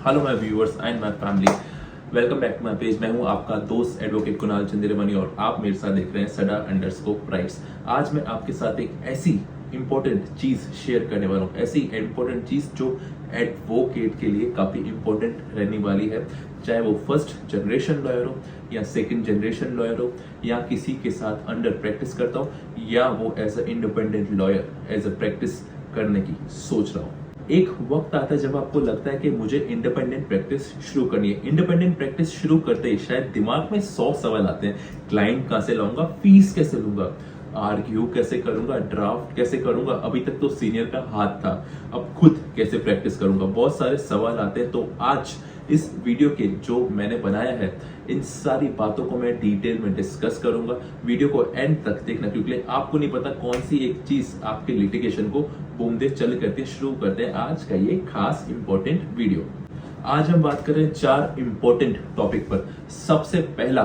Hello my viewers and my family, welcome back to my page. मैं हूं आपका दोस्त एडवोकेट कुणाल चंद्रमणि और आप मेरे साथ देख रहे हैं सडा_राइट्स। आज मैं आपके साथ एक ऐसी इंपॉर्टेंट चीज शेयर करने वाला हूं, ऐसी इंपॉर्टेंट चीज जो एडवोकेट के लिए काफी इंपॉर्टेंट रहने वाली है। चाहे वो फर्स्ट जनरेशन लॉयर हो या सेकंड जनरेशन लॉयर हो या किसी के साथ अंडर प्रैक्टिस करता हो या वो as a independent lawyer as a practice करने की सोच रहा हूं। एक वक्त आता है जब आपको लगता है कि मुझे इंडिपेंडेंट प्रैक्टिस शुरू करनी है। इंडिपेंडेंट प्रैक्टिस शुरू करते ही शायद दिमाग में 100 सवाल आते हैं। क्लाइंट कहां से लाऊंगा, फीस कैसे लूंगा, आर्ग्यू कैसे करूंगा, ड्राफ्ट कैसे करूंगा, अभी तक तो सीनियर का हाथ था, अब खुद कैसे प्रैक्टिस करूंगा। बहुत सारे सवाल आते हैं। तो आज इस वीडियो के जो मैंने बनाया है, इन सारी बातों को मैं डिटेल में डिस्कस करूंगा। वीडियो को एंड तक देखना, क्योंकि आपको नहीं पता कौन सी एक चीज आपके लिटिगेशन को बूंदे चल करते शुरू करते हैं। आज का ये खास इंपॉर्टेंट वीडियो। आज हम बात कर रहे हैं 4 इंपॉर्टेंट टॉपिक पर। सबसे पहला,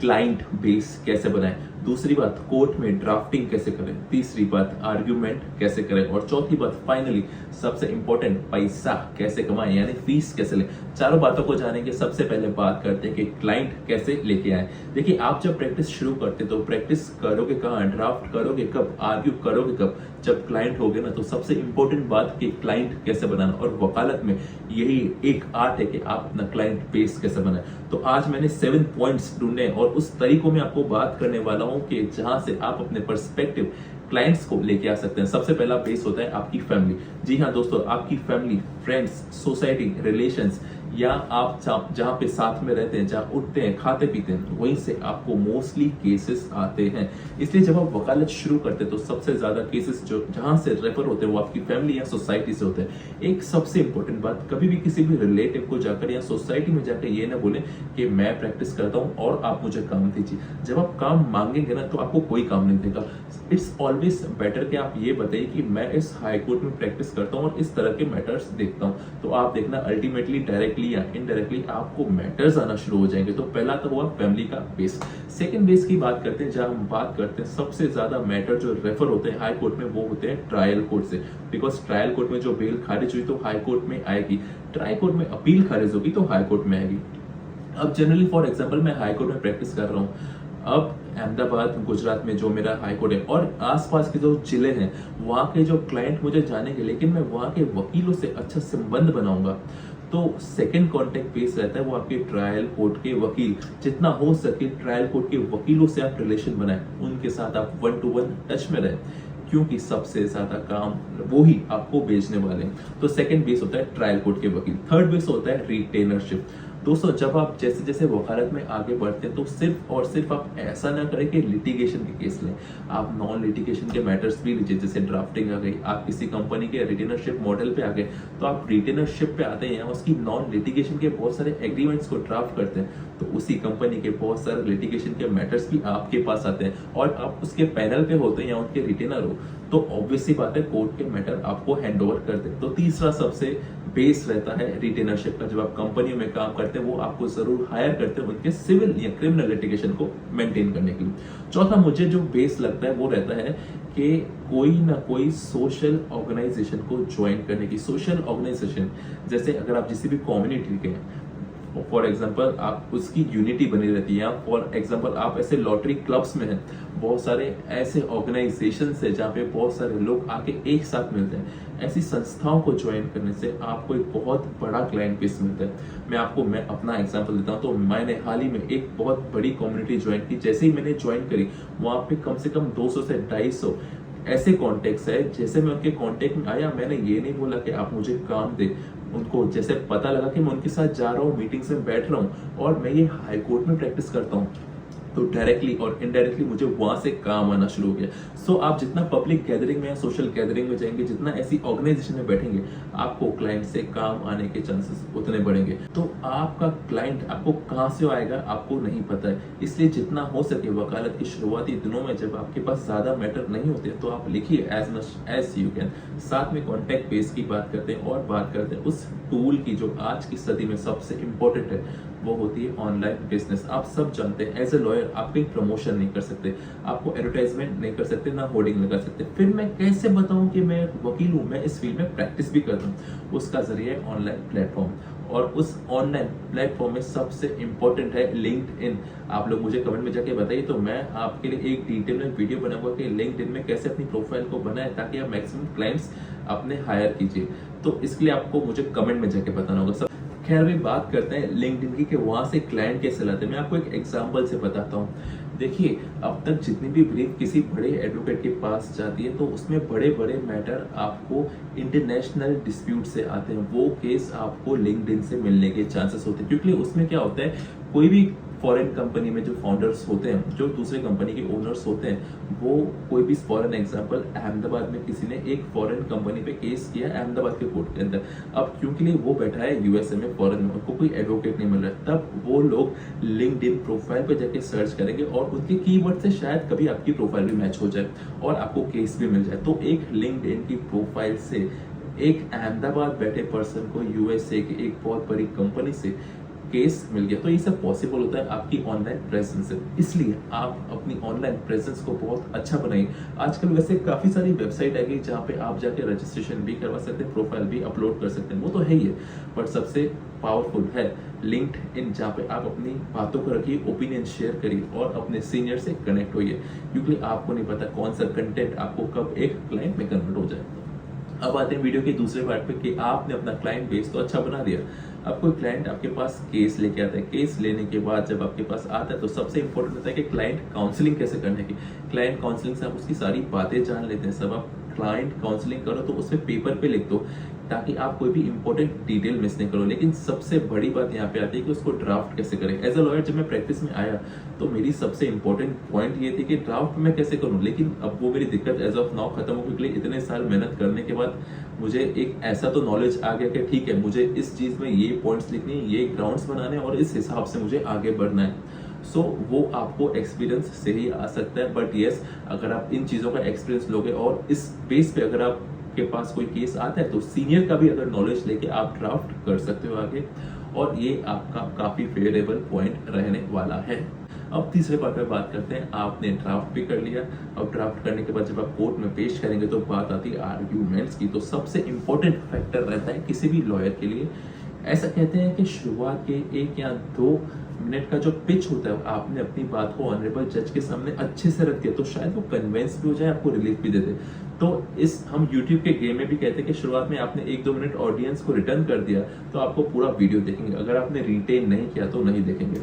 क्लाइंट बेस कैसे बनाएं। दूसरी बात, कोर्ट में ड्राफ्टिंग कैसे करें। तीसरी बात, आर्ग्यूमेंट कैसे करें। और चौथी बात, फाइनली सबसे इंपॉर्टेंट, पैसा कैसे कमाएं, यानी फीस कैसे लें। चारों बातों को जानेंगे। सबसे पहले बात करते हैं कि क्लाइंट कैसे लेके आए। देखिए, आप जब प्रैक्टिस शुरू करते तो प्रैक्टिस करोगे कहाँ, ड्राफ्ट करोगे कब, आर्ग्यू करोगे कब, जब क्लाइंट हो गए ना। तो सबसे इंपॉर्टेंट बात कि क्लाइंट कैसे बनाना, और वकालत में यही एक आर्ट है कि आप अपना क्लाइंट बेस कैसे बनाए। तो आज मैंने 7 पॉइंट्स ढूंढे और उस तरीकों में आपको बात करने वाला हूं कि जहां से आप अपने पर्सपेक्टिव क्लाइंट्स को लेके आ सकते हैं। सबसे पहला बेस होता है आपकी फैमिली। जी हाँ दोस्तों, आपकी फैमिली, फ्रेंड्स, सोसाइटी, रिलेशंस, या आप जहां पे साथ में रहते हैं, जहां उठते हैं, खाते पीते हैं, वहीं से आपको मोस्टली केसेस आते हैं। इसलिए जब आप वकालत शुरू करते हैं तो सबसे ज्यादा केसेस जो जहां से रेफर होते हैं वो आपकी फैमिली या सोसाइटी से होते हैं। एक सबसे इंपॉर्टेंट बात, कभी भी किसी भी रिलेटिव को जाकर या सोसाइटी में जाकर ये ना बोले कि मैं प्रैक्टिस करता हूं और आप मुझे काम दीजिए। जब आप काम मांगेंगे ना तो आपको कोई काम नहीं देगा। इट्स ऑलवेज बेटर कि आप ये बताइए कि मैं इस हाई कोर्ट में प्रैक्टिस करता हूं और इस तरह के मैटर्स देखता हूं। तो आप देखना, अल्टीमेटली डायरेक्टली या इनडायरेक्टली आपको मैटर्स आना शुरू हो जाएंगे। तो पहला तो हुआ फैमिली का बेस। सेकंड बेस की बात करते हैं, जहां हम बात करते हैं सबसे ज्यादा मैटर जो रेफर होते हैं हाई कोर्ट में, वो होते हैं ट्रायल कोर्ट से। बिकॉज ट्रायल कोर्ट में जो बेल खारिज हुई तो हाई कोर्ट में आएगी, ट्रायल कोर्ट में अपील खारिज होगी तो हाई कोर्ट में आएगी। अब जनरली फॉर एग्जाम्पल मैं हाई कोर्ट में प्रैक्टिस कर रहा हूँ। अब अहमदाबाद, गुजरात में जो मेरा हाई कोर्ट है और आसपास के जो जिले हैं, वहां के जो क्लाइंट मुझे जानेंगे, लेकिन मैं वहां के वकीलों से अच्छा संबंध बनाऊंगा। तो सेकंड कॉन्टेक्ट बेस रहता है वो आपके ट्रायल कोर्ट के वकील। जितना हो सके ट्रायल कोर्ट के वकीलों से आप रिलेशन बनाएं, उनके साथ आप 1-to-1 टच में रहें, क्योंकि सबसे ज्यादा काम वो ही आपको बेचने वाले हैं। तो सेकंड बेस होता है ट्रायल कोर्ट के वकील। थर्ड बेस होता है रिटेनरशिप। दोस्तों, जब आप जैसे जैसे वकालत में आगे बढ़ते हैं तो सिर्फ और सिर्फ आप ऐसा ना करें कि लिटिगेशन के केस लें, आप नॉन लिटिगेशन के मैटर्स भी लीजिए। जैसे ड्राफ्टिंग आ गई, आप किसी कंपनी के रिटेनरशिप मॉडल पे आ गए तो आप रिटेनरशिप पे आते हैं, उसकी नॉन लिटिगेशन के बहुत सारे एग्रीमेंट्स को ड्राफ्ट करते हैं, तो उसी कंपनी के बहुत सारे लिटिगेशन के मैटर्स भी आपके पास आते हैं और आप उसके पैनल पे होते हैं या उनके रिटेनर हो, तो ऑब्वियसली बात है कोर्ट के मैटर आपको हैंड ओवर करते हैं। तो तीसरा सबसे बेस रहता है रिटेनरशिप का। जब आप कंपनियों में काम करते हैं वो आपको जरूर हायर करते हैं उनके सिविल या क्रिमिनल लिटिगेशन को मेंटेन करने के लिए। चौथा मुझे जो बेस लगता है वो रहता है कि कोई ना कोई सोशल ऑर्गेनाइजेशन को ज्वाइन करने की। सोशल ऑर्गेनाइजेशन जैसे अगर आप किसी भी कम्युनिटी के हैं, फॉर एग्जाम्पल आप उसकी यूनिटी बनी रहती है, फॉर एग्जाम्पल आप ऐसे लॉटरी क्लब्स में हैं, बहुत सारे ऐसे ऑर्गेनाइजेशन है जहाँ पे बहुत सारे लोग आके एक साथ मिलते हैं। ऐसी संस्थाओं को ज्वाइन करने से आपको एक बहुत बड़ा क्लाइंट बेस मिलता है। मैं अपना एग्जांपल देता हूँ। तो मैंने हाल ही में एक बहुत बड़ी कम्युनिटी ज्वाइन की। जैसे ही मैंने ज्वाइन करी, वहां पे कम से कम 200 से 250 ऐसे कॉन्टेक्ट्स है। जैसे मैं उनके कॉन्टेक्ट में आया, मैंने ये नहीं बोला कि आप मुझे काम दे। उनको जैसे पता लगा कि मैं उनके साथ जा रहा हूँ, मीटिंग्स में बैठ रहा हूँ और मैं ये हाई कोर्ट में प्रैक्टिस करता हूँ, तो डायरेक्टली और इनडायरेक्टली मुझे वहां से काम आना शुरू हो गया। सो आप जितना पब्लिक गैदरिंग में या सोशल गैदरिंग में जाएंगे, जितना ऐसी ऑर्गेनाइजेशन में बैठेंगे, आपको क्लाइंट से काम आने के चांसेस उतने बढ़ेंगे। तो आपका क्लाइंट आपको कहां से आएगा आपको नहीं पता है। इसलिए जितना हो सके वकालत की शुरुआती दिनों में जब आपके पास ज्यादा मैटर नहीं होते तो आप लिखिए as much as you can. साथ में कॉन्टेक्ट बेस की बात करते हैं और बात करते हैं उस टूल की जो आज की सदी में सबसे इंपॉर्टेंट है, वो होती है ऑनलाइन बिजनेस। आप सब जानते हैं एज ए लॉयर आप कहीं प्रमोशन नहीं कर सकते, आपको एडवर्टाइजमेंट नहीं कर सकते, ना होर्डिंग लगा सकते। फिर मैं कैसे बताऊं कि मैं वकील हूं, मैं इस फील्ड में प्रैक्टिस भी करता हूं? उसका जरिया है ऑनलाइन प्लेटफॉर्म। और उस ऑनलाइन प्लेटफॉर्म में सबसे इंपॉर्टेंट है लिंक्डइन। आप लोग मुझे कमेंट में जाके बताइए, तो मैं आपके लिए एक डिटेल में वीडियो बनाऊंगा कि लिंक्डइन में कैसे अपनी प्रोफाइल को बनाए ताकि आप मैक्सिमम क्लाइंट्स अपने हायर कीजिए। तो इसके लिए आपको मुझे कमेंट में जाके बताना होगा। खैर अभी बात करते हैं लिंक्डइन की कि वहां से क्लाइंट कैसे लाते हैं। मैं आपको एक एग्जांपल से बताता हूँ। देखिए, अब तक जितनी भी ब्रीफ किसी बड़े एडवोकेट के पास जाती है तो उसमें बड़े बड़े मैटर आपको इंटरनेशनल डिस्प्यूट से आते हैं। वो केस आपको लिंक्डइन से मिलने के चांसेस होते हैं, क्योंकि उसमें क्या होता है, कोई भी फॉरेन कंपनी में जो फाउंडर्स होते हैं, जो दूसरे कंपनी के ओनर्स होते हैं, वो कोई भी फॉरेन एग्जांपल अहमदाबाद में किसी ने एक फॉरेन कंपनी पे केस किया अहमदाबाद के कोर्ट के अंदर। अब क्योंकि वो बैठा है यूएसए में फॉरेन में, उनको कोई एडवोकेट नहीं मिल रहा है, तब वो लोग लिंक्डइन प्रोफाइल पे जाके सर्च करेंगे और उनके कीवर्ड से शायद कभी आपकी प्रोफाइल भी मैच हो जाए और आपको केस भी मिल जाए। तो एक लिंक्डइन की प्रोफाइल से एक अहमदाबाद बैठे पर्सन को यूएसए की एक बहुत बड़ी कंपनी से केस मिल गया। तो ये सब पॉसिबल होता है आपकी ऑनलाइन प्रेजेंस से। इसलिए आप अपनी ऑनलाइन प्रेजेंस को बहुत अच्छा बनाइए। आजकल वैसे काफी सारी वेबसाइट आ गई जहाँ पे आप जाके रजिस्ट्रेशन भी करवा सकते हैं, प्रोफाइल भी अपलोड कर सकते हैं, वो तो है ही है, बट सबसे पावरफुल है लिंक्डइन, जहाँ पे आप अपनी बातों को रखिए, ओपिनियन शेयर करिए और अपने सीनियर से कनेक्ट होइए, क्योंकि आपको नहीं पता कौन सा कंटेंट आपको कब एक क्लाइंट में कन्वर्ट हो जाए। अब आते हैं वीडियो के दूसरे पार्ट पे कि आपने अपना क्लाइंट बेस तो अच्छा बना दिया। अब कोई क्लाइंट आपके पास केस लेके आता है, केस लेने के बाद जब आपके पास आता है तो सबसे इंपॉर्टेंट होता है कि क्लाइंट काउंसलिंग कैसे करने की। क्लाइंट काउंसलिंग से आप उसकी सारी बातें जान लेते हैं। सब आप क्लाइंट काउंसलिंग करो तो उसमें पेपर पे लिख दो ताकि आप कोई भी इंपॉर्टेंट डिटेल मिस नहीं करो। लेकिन सबसे बड़ी बात यहाँ पे आती है कि उसको ड्राफ्ट कैसे करें। एज अ लॉयर जब मैं प्रैक्टिस में आया तो मेरी सबसे इंपॉर्टेंट पॉइंट ये थी कि ड्राफ्ट मैं कैसे करूं, लेकिन अब वो मेरी दिक्कत एज ऑफ नाउ खत्म हो गई, क्योंकि इतने साल मेहनत करने के बाद मुझे एक ऐसा तो नॉलेज आ गया कि ठीक है, मुझे इस चीज में ये पॉइंट्स लिखने, ये ग्राउंड्स बनाने और इस हिसाब से मुझे आगे बढ़ना है। सो वो आपको एक्सपीरियंस से ही आ सकता है, बट यस, अगर आप इन चीजों का एक्सपीरियंस लोगे और इस बेस पे अगर आप के पास कोई केस आता है तो सीनियर का भी अगर नॉलेज लेके आप ड्राफ्ट कर सकते हो आगे, और ये आपका काफी फेवरेबल पॉइंट रहने वाला है। अब तीसरे पार्ट में बात करते हैं। आपने ड्राफ्ट भी कर लिया। अब ड्राफ्ट करने के बाद जब आप कोर्ट में पेश करेंगे तो बात आती है आर्ग्यूमेंट्स की। तो सबसे इंपॉर्टेंट फैक्टर रहता है किसी भी लॉयर के लिए, ऐसा कहते हैं कि शुरुआत के 1 या 2 मिनट का जो पिच होता है, आपने अपनी बात को ऑनरेबल जज के सामने अच्छे से रख दिया तो शायद वो कन्विंस भी हो जाए, आपको रिलीफ भी दे दे। तो इस हम YouTube के गेम में भी कहते हैं कि शुरुआत में आपने 1-2 मिनट ऑडियंस को रिटर्न कर दिया तो आपको पूरा वीडियो देखेंगे, अगर आपने रिटेन नहीं किया तो नहीं देखेंगे।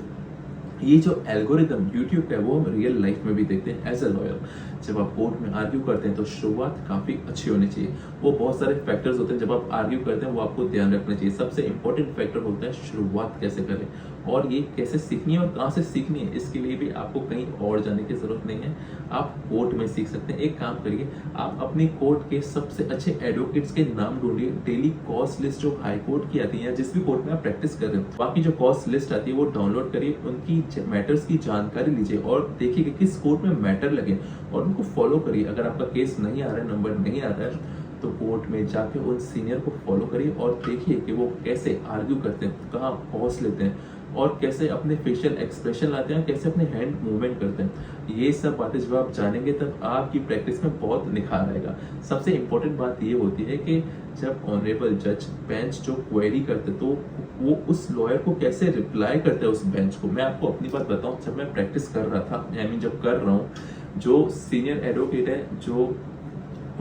ये जो एल्गोरिदम YouTube का है वो हम रियल लाइफ में भी देखते हैं। एज अ लॉयर जब आप कोर्ट में आर्ग्यू करते हैं तो शुरुआत काफी अच्छी होनी चाहिए। वो बहुत सारे फैक्टर्स होते हैं जब आप आर्ग्यू करते हैं, वो आपको ध्यान रखना चाहिए। सबसे इंपॉर्टेंट फैक्टर होता है शुरुआत कैसे करें और ये कैसे सीखनी है और कहाँ से सीखनी है। इसके लिए भी आपको कहीं और जाने की जरूरत नहीं है, आप कोर्ट में सीख सकते हैं। एक काम करिए, आप अपने कोर्ट के सबसे अच्छे एडवोकेट्स के नाम ढूंढिए। डेली कॉस्ट लिस्ट जो हाई कोर्ट की आती है या जिस भी कोर्ट में आप प्रैक्टिस कर रहे हो, बाकी जो कॉस्ट लिस्ट आती है वो डाउनलोड करिए, उनकी मैटर्स की जानकारी लीजिए और देखिए कि किस कोर्ट में मैटर लगे और उनको फॉलो करिए। अगर आपका केस नहीं आ रहा है, नंबर नहीं आ रहा है, तो कोर्ट में जाके उन सीनियर को फॉलो करिए और देखिए कि वो कैसे आर्ग्यू करते हैं, कहाँ पॉज लेते हैं और कैसे अपने फेशियल एक्सप्रेशन लाते हैं, कैसे अपने हैंड मूवमेंट करते हैं। ये सब बातें जब आप जानेंगे तब आपकी प्रैक्टिस में बहुत निखार आएगा। सबसे इंपॉर्टेंट बात ये होती है कि जब ऑनरेबल जज बेंच जो क्वेरी करते तो वो उस लॉयर को कैसे रिप्लाई करते हैं उस बेंच को। मैं आपको अपनी बात बताऊं, जब मैं प्रैक्टिस कर रहा था, जब कर रहा हूँ, जो सीनियर एडवोकेट है, जो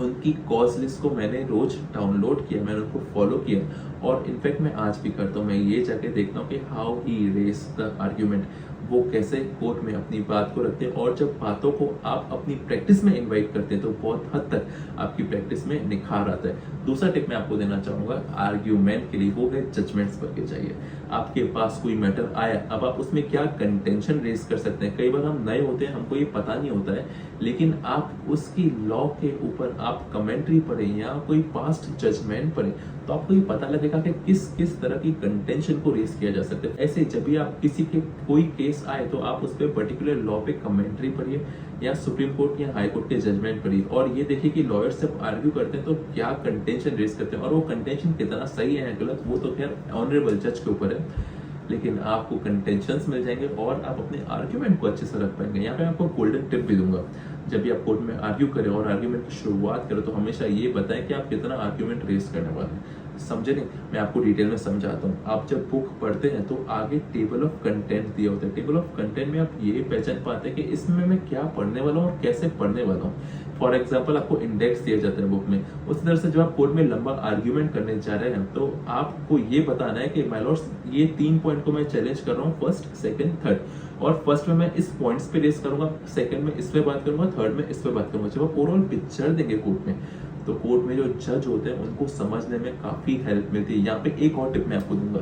उनकी कॉज लिस्ट को मैंने रोज डाउनलोड किया, मैंने उनको फॉलो किया और इनफैक्ट मैं आज भी करता हूँ। मैं ये जाके देखता हूँ कि how he raise the argument, वो कैसे कोर्ट में अपनी बात को रखते हैं और जब बातों को आप अपनी प्रैक्टिस में इनवाइट करते हैं तो बहुत हद तक आपकी प्रैक्टिस में निखार आता है। दूसरा टिप मैं आपको देना चाहूंगा आर्ग्यूमेंट के लिए, वो है जजमेंट्स पर के चाहिए। आपके पास कोई मैटर आया, अब आप उसमें क्या कंटेंशन रेज कर सकते हैं। कई बार हम नए होते हैं, हमको ये पता नहीं होता है, लेकिन आप उसकी लॉ के ऊपर आप कमेंट्री पढ़े या कोई पास्ट जजमेंट पढ़े तो आपको ये पता लगेगा कि किस किस तरह की कंटेंशन को रेज किया जा सकता है। ऐसे जब भी आप किसी के कोई केस आए तो आप उस पर पर्टिकुलर लॉ पे कमेंट्री पढ़िए या सुप्रीम कोर्ट या हाई कोर्ट के जजमेंट पढ़िए और ये देखिए कि लॉयर्स जब आर्ग्यू करते हैं तो क्या कंटेंशन रेज करते हैं और वो कंटेंशन कितना सही है गलत, वो तो खैर ऑनरेबल जज के ऊपर है, लेकिन आपको कंटेंशंस मिल जाएंगे और आप अपने आर्ग्यूमेंट को अच्छे से रख पाएंगे। यहाँ पे आपको गोल्डन टिप भी दूंगा, जब भी आप कोर्ट में आर्ग्यू करें और आर्ग्यूमेंट की शुरुआत करें तो हमेशा ये बताएं कि आप कितना आर्ग्यूमेंट रेज करने वाले हैं। समझे नहीं, मैं आपको डिटेल में समझाता हूँ। आप जब बुक पढ़ते हैं तो आगे टेबल ऑफ कंटेंट दिया होता है। टेबल ऑफ कंटेंट में आप ये पहचान पाते हैं कि इसमें मैं क्या पढ़ने वाला हूँ और कैसे पढ़ने वाला हूँ। फॉर एग्जाम्पल आपको इंडेक्स दिया जाता है बुक में। उसी तरह से जब आप कोर्ट में लंबा आर्ग्यूमेंट करने जा रहे हैं तो आपको ये बताना है कि माय लॉर्ड्स ये 3 पॉइंट को मैं चैलेंज कर रहा हूँ, फर्स्ट, सेकंड, थर्ड। और फर्स्ट में मैं इस पॉइंट्स पे रेस करूंगा, सेकंड में इस पे बात करूंगा, थर्ड में इस पे बात करूंगा। जब आप ओवरऑल पिक्चर देंगे कोर्ट में तो कोर्ट में जो जज होते हैं उनको समझने में काफी हेल्प मिलती है। यहाँ पे एक और टिप मैं आपको दूंगा,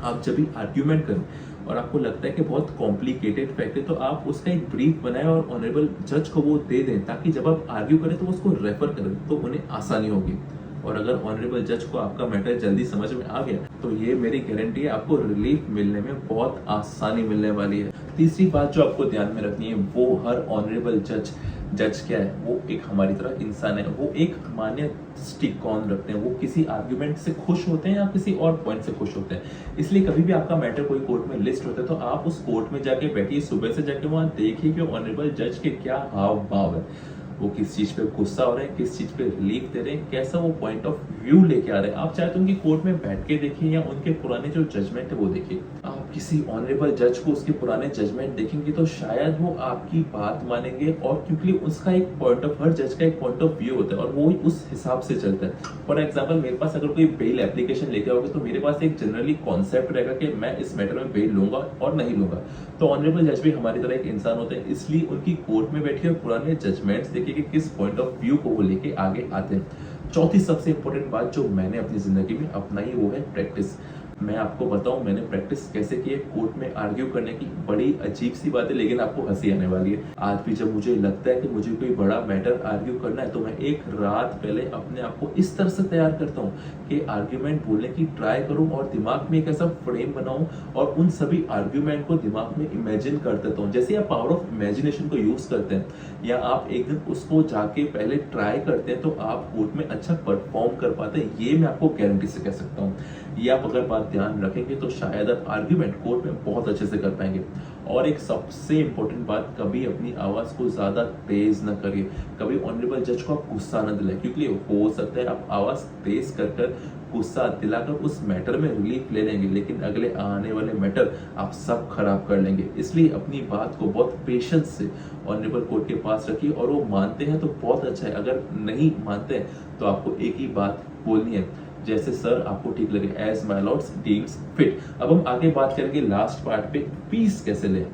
आप जब भी आर्ग्यूमेंट करें और आपको लगता है कि बहुत कॉम्प्लिकेटेड फैक्ट है तो आप उसका एक ब्रीफ बनाएं और ऑनरेबल जज को वो दे दें, ताकि जब आप आर्ग्यू करें तो उसको रेफर करें तो उन्हें आसानी होगी। और अगर ऑनरेबल जज को आपका मैटर जल्दी समझ में आ गया तो ये मेरी गारंटी है आपको रिलीफ मिलने में बहुत आसानी मिलने वाली है। तीसरी बात जो आपको ध्यान में रखनी है, वो हर ऑनरेबल जज क्या है, वो एक हमारी तरह इंसान है। वो एक मान्य दृष्टिकोण रखते हैं। वो किसी आर्ग्यूमेंट से खुश होते हैं या किसी और पॉइंट से खुश होते हैं। इसलिए कभी भी आपका मैटर कोई कोर्ट में लिस्ट होता है तो आप उस कोर्ट में जाके बैठिए, सुबह से जाके वहां देखिए कि ऑनरेबल जज के क्या हाव भाव है। वो किस चीज पे गुस्सा हो रहे हैं, किस चीज पे रिलीफ दे रहे हैं, कैसा वो पॉइंट ऑफ व्यू लेके आ रहे हैं। आप चाहे तो उनकी कोर्ट में बैठ के देखिए या उनके पुराने जो जजमेंट है वो देखिए। आप किसी ऑनरेबल जज को उसके पुराने जजमेंट देखेंगे तो शायद वो आपकी बात मानेंगे, और क्योंकि उसका एक पॉइंट ऑफ, हर जज का एक पॉइंट ऑफ व्यू होता है और वो उस हिसाब से चलता है। फॉर एग्जाम्पल मेरे पास अगर कोई बेल एप्लीकेशन लेके आओगे तो मेरे पास एक जनरली कॉन्सेप्ट रहेगा कि मैं इस मैटर में बेल लूंगा और नहीं लूंगा। तो ऑनरेबल जज भी हमारी तरह एक इंसान होते हैं, इसलिए उनकी कोर्ट में बैठिए और पुराने जजमेंट्स देखिए कि किस पॉइंट ऑफ व्यू को वो लेके आगे आते हैं। चौथी सबसे इंपॉर्टेंट बात जो मैंने अपनी जिंदगी में अपनाई वो है प्रैक्टिस। मैं आपको बताऊं मैंने प्रैक्टिस कैसे की है कोर्ट में आर्ग्यू करने की। बड़ी अजीब सी बात है लेकिन आपको हंसी आने वाली है। आज भी जब मुझे लगता है कि मुझे कोई बड़ा मैटर आर्ग्यू करना है तो मैं एक रात पहले अपने आप को इस तरह से तैयार करता हूँ कि आर्ग्यूमेंट बोलने की ट्राई करूं और दिमाग में एक ऐसा फ्रेम बनाऊं और उन सभी आर्ग्यूमेंट को दिमाग में इमेजिन कर देता हूं। जैसे आप पावर ऑफ इमेजिनेशन को यूज करते हैं या आप एक दिन उसको जाके पहले ट्राई करते हैं तो आप कोर्ट में अच्छा परफॉर्म कर पाते हैं। ये मैं आपको गारंटी से कह सकता हूँ। ये आप अगर बात ध्यान रखेंगे तो शायद आप आर्ग्यूमेंट कोर्ट में बहुत अच्छे से कर पाएंगे। और एक सबसे इंपॉर्टेंट बात, कभी अपनी आवाज को ज्यादा तेज न करिए। कभी ऑनरेबल जज को आप गुस्सा न दिलाएं, क्योंकि हो सकता है आप आवाज तेज कर गुस्सा दिलाकर उस मैटर में रिलीफ ले लेंगे, लेकिन अगले आने वाले मैटर आप सब खराब कर लेंगे। इसलिए अपनी बात को बहुत पेशेंस से ऑनरेबल कोर्ट के पास रखिए, और वो मानते हैं तो बहुत अच्छा है, अगर नहीं मानते हैं तो आपको एक ही बात बोलनी है, जैसे सर आपको ठीक लगे, as my lords deems fit. अब हम आगे बात करेंगे लास्ट पार्ट पे, फीस कैसे लें।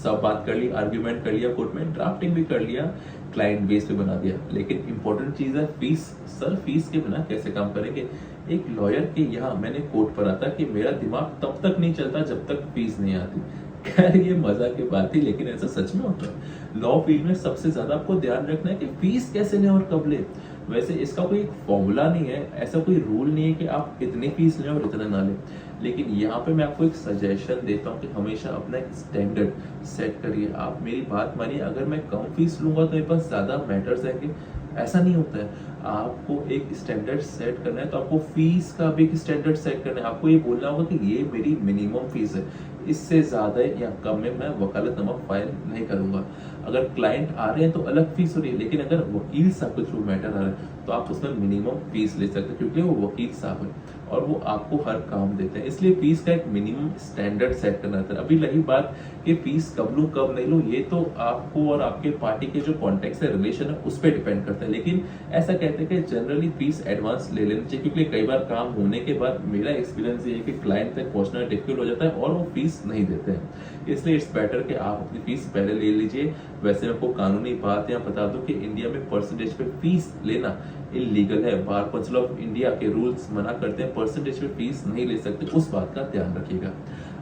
सब बात कर ली, आर्ग्यूमेंट कर लिया कोर्ट में, ड्राफ्टिंग भी कर लिया, क्लाइंट बेस पे बना दिया, लेकिन इंपॉर्टेंट चीज है फीस। सर फीस के बिना कैसे काम करेंगे। एक लॉयर के यहाँ मैंने कोर्ट पढ़ा था कि मेरा दिमाग तब तक नहीं चलता जब तक फीस नहीं आती। खैर ये मजाक की बात थी लेकिन ऐसा सच में होता है। लॉ फील्ड में सबसे ज्यादा आपको ध्यान रखना है कि फीस कैसे लें और कब लें। वैसे इसका कोई एक फॉर्मूला नहीं है, ऐसा कोई रूल नहीं है कि आप इतनी फीस लें और इतना ना लें, लेकिन यहाँ पे मैं आपको एक सजेशन देता हूँ कि हमेशा अपना एक स्टैंडर्ड सेट करिए। आप मेरी बात मानिए, अगर मैं कम फीस लूंगा तो मेरे पास ज्यादा मैटर्स आएंगे, ऐसा नहीं होता है। आपको एक स्टैंडर्ड सेट करना है तो आपको फीस का भी एक स्टैंडर्ड सेट करना है। आपको ये बोलना होगा कि ये मेरी मिनिमम फीस है, इससे ज्यादा या कम में मैं वकालतनामा फाइल नहीं करूंगा। अगर क्लाइंट आ रहे हैं तो अलग फीस हो रही है, लेकिन अगर वकील साहब के थ्रू मैटर आ रहा है तो आप उसमें मिनिमम फीस ले सकते हैं, क्योंकि वो वकील साहब है और वो आपको हर काम देते हैं। इसलिए फीस का एक मिनिमम स्टैंडर्ड सेट करना था। अभी लगी बात कि फीस कब लूं कब नहीं लूं, ये तो आपको और आपके पार्टी के जो कॉन्टेक्ट है, रिलेशन है, उस पर डिपेंड करता है। लेकिन ऐसा कहते हैं कि जनरली फीस एडवांस ले लेनी चाहिए, क्योंकि कई बार काम होने के बाद मेरा एक्सपीरियंस ये है कि क्लाइंट तक पहुंचना डिफिकल्ट हो जाता है और वो फीस नहीं देते हैं। इसलिए इट्स बेटर कि आप अपनी फीस पहले ले लीजिए। वैसे मैं आपको कानूनी बात यहाँ बता दूं कि इंडिया में परसेंटेज पे फीस लेना इलीगल है। बार काउंसिल ऑफ इंडिया के रूल्स मना करते हैं, परसेंटेज पे फीस नहीं ले सकते, उस बात का ध्यान रखिएगा।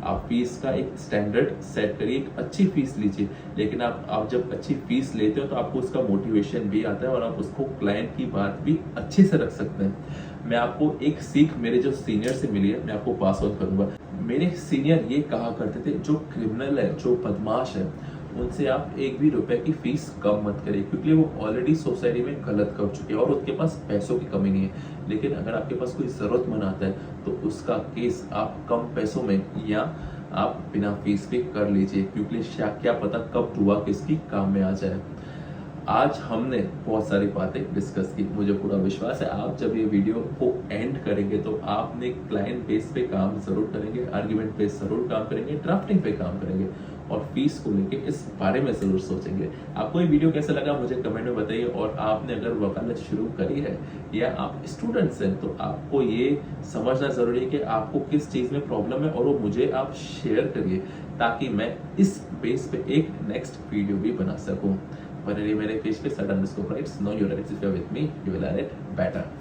आप फीस का एक स्टैंडर्ड सेट करिए, एक अच्छी फीस लीजिए, लेकिन आप जब अच्छी फीस लेते हो तो आपको उसका मोटिवेशन भी आता है और आप उसको क्लाइंट की बात भी अच्छे से रख सकते हैं। मैं आपको एक सीख मेरे जो सीनियर से मिली है मैं आपको पास आउट करूंगा। मेरे सीनियर ये कहा करते थे, जो क्रिमिनल है, जो बदमाश है, उनसे आप एक भी रुपए की फीस कम मत करिए, क्योंकि वो ऑलरेडी सोसाइटी में गलत कर चुके हैं और उनके पास पैसों की कमी नहीं है। लेकिन अगर आपके पास कोई जरूरतमंद आता है तो उसका केस आप कम पैसों में या आप बिना फीस पे कर लीजिए, क्योंकि क्या पता कब दुआ किसकी काम में आ जाए। आज हमने बहुत सारी बातें डिस्कस की। मुझे पूरा विश्वास है आप जब ये वीडियो को एंड करेंगे तो आपने क्लाइंट बेस पे काम जरूर करेंगे, आर्ग्यूमेंट पे जरूर काम करेंगे, ड्राफ्टिंग पे काम करेंगे और फीस को लेके इस बारे में जरूर सोचेंगे। आपको ये वीडियो कैसा लगा मुझे कमेंट में बताइए। और आपने अगर वकालत शुरू करी है या आप स्टूडेंट्स हैं तो आपको ये समझना जरूरी है कि आपको किस चीज में प्रॉब्लम है और वो मुझे आप शेयर करिए ताकि मैं इस बेस पे एक नेक्स्ट वीडियो भी बना सकूं। बने रहिए मेरे पेज पे Sada_Rights. Know your rights. If you're with me, you will have it better.